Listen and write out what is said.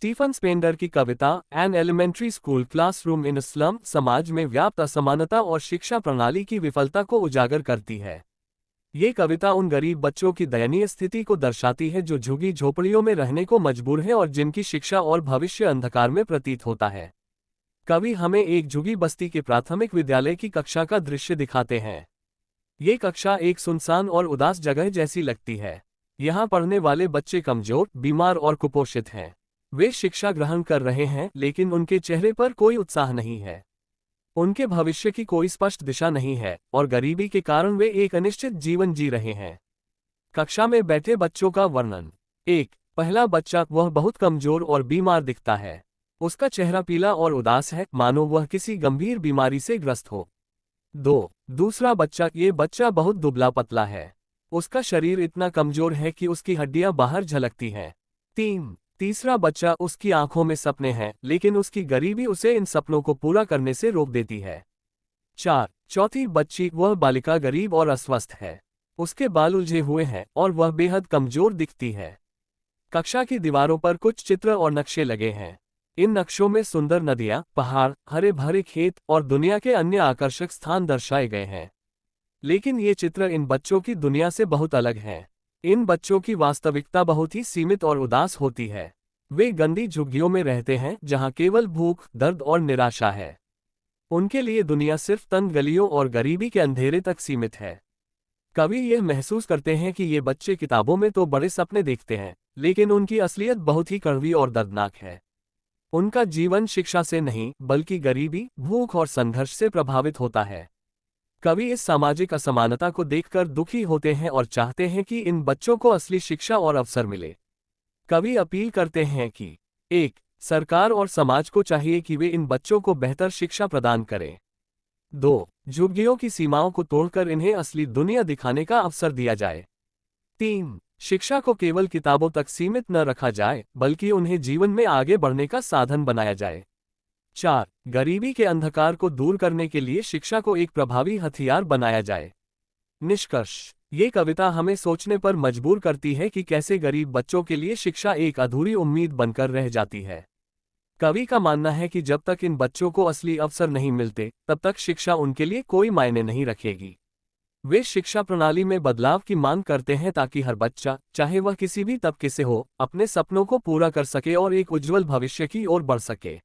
Stephen Spender की कविता an elementary school classroom in slum समाज में व्याप्त असमानता और शिक्षा प्रणाली की विफलता को उजागर करती है। ये कविता उन गरीब बच्चों की दयनीय स्थिति को दर्शाती है जो झुग्गी झोपड़ियों में रहने को मजबूर हैं और जिनकी शिक्षा और भविष्य अंधकार में प्रतीत होता है। कवि हमें एक झुग्गी बस्ती के प्राथमिक विद्यालय की कक्षा का दृश्य दिखाते हैं। ये कक्षा एक सुनसान और उदास जगह जैसी लगती है। यहाँ पढ़ने वाले बच्चे कमजोर, बीमार और कुपोषित हैं। वे शिक्षा ग्रहण कर रहे हैं लेकिन उनके चेहरे पर कोई उत्साह नहीं है। उनके भविष्य की कोई स्पष्ट दिशा नहीं है और गरीबी के कारण वे एक अनिश्चित जीवन जी रहे हैं। कक्षा में बैठे बच्चों का वर्णन। 1. पहला बच्चा, वह बहुत कमजोर और बीमार दिखता है। उसका चेहरा पीला और उदास है, मानो वह किसी गंभीर बीमारी से ग्रस्त हो। 2. दूसरा बच्चा, ये बच्चा बहुत दुबला पतला है। उसका शरीर इतना कमजोर है कि उसकी हड्डियां बाहर झलकती हैं। 3. तीसरा बच्चा, उसकी आंखों में सपने हैं लेकिन उसकी गरीबी उसे इन सपनों को पूरा करने से रोक देती है। 4. चौथी बच्ची, वह बालिका गरीब और अस्वस्थ है। उसके बाल उलझे हुए हैं और वह बेहद कमजोर दिखती है। कक्षा की दीवारों पर कुछ चित्र और नक्शे लगे हैं। इन नक्शों में सुंदर नदियां, पहाड़, हरे भरे खेत और दुनिया के अन्य आकर्षक स्थान दर्शाए गए हैं। लेकिन ये चित्र इन बच्चों की दुनिया से बहुत अलग हैं। इन बच्चों की वास्तविकता बहुत ही सीमित और उदास होती है। वे गंदी झुग्गियों में रहते हैं जहां केवल भूख, दर्द और निराशा है। उनके लिए दुनिया सिर्फ तंग गलियों और गरीबी के अंधेरे तक सीमित है। कवि यह महसूस करते हैं कि ये बच्चे किताबों में तो बड़े सपने देखते हैं लेकिन उनकी असलियत बहुत ही कड़वी और दर्दनाक है। उनका जीवन शिक्षा से नहीं बल्कि गरीबी, भूख और संघर्ष से प्रभावित होता है। कवि इस सामाजिक असमानता को देखकर दुखी होते हैं और चाहते हैं कि इन बच्चों को असली शिक्षा और अवसर मिले। कवि अपील करते हैं कि 1. सरकार और समाज को चाहिए कि वे इन बच्चों को बेहतर शिक्षा प्रदान करें। 2. झुग्गियों की सीमाओं को तोड़कर इन्हें असली दुनिया दिखाने का अवसर दिया जाए। 3. शिक्षा को केवल किताबों तक सीमित न रखा जाए बल्कि उन्हें जीवन में आगे बढ़ने का साधन बनाया जाए। 4. गरीबी के अंधकार को दूर करने के लिए शिक्षा को एक प्रभावी हथियार बनाया जाए। निष्कर्ष, ये कविता हमें सोचने पर मजबूर करती है कि कैसे गरीब बच्चों के लिए शिक्षा एक अधूरी उम्मीद बनकर रह जाती है। कवि का मानना है कि जब तक इन बच्चों को असली अवसर नहीं मिलते तब तक शिक्षा उनके लिए कोई मायने नहीं रखेगी। वे शिक्षा प्रणाली में बदलाव की मांग करते हैं ताकि हर बच्चा, चाहे वह किसी भी तबके से हो, अपने सपनों को पूरा कर सके और एक उज्जवल भविष्य की ओर बढ़ सके।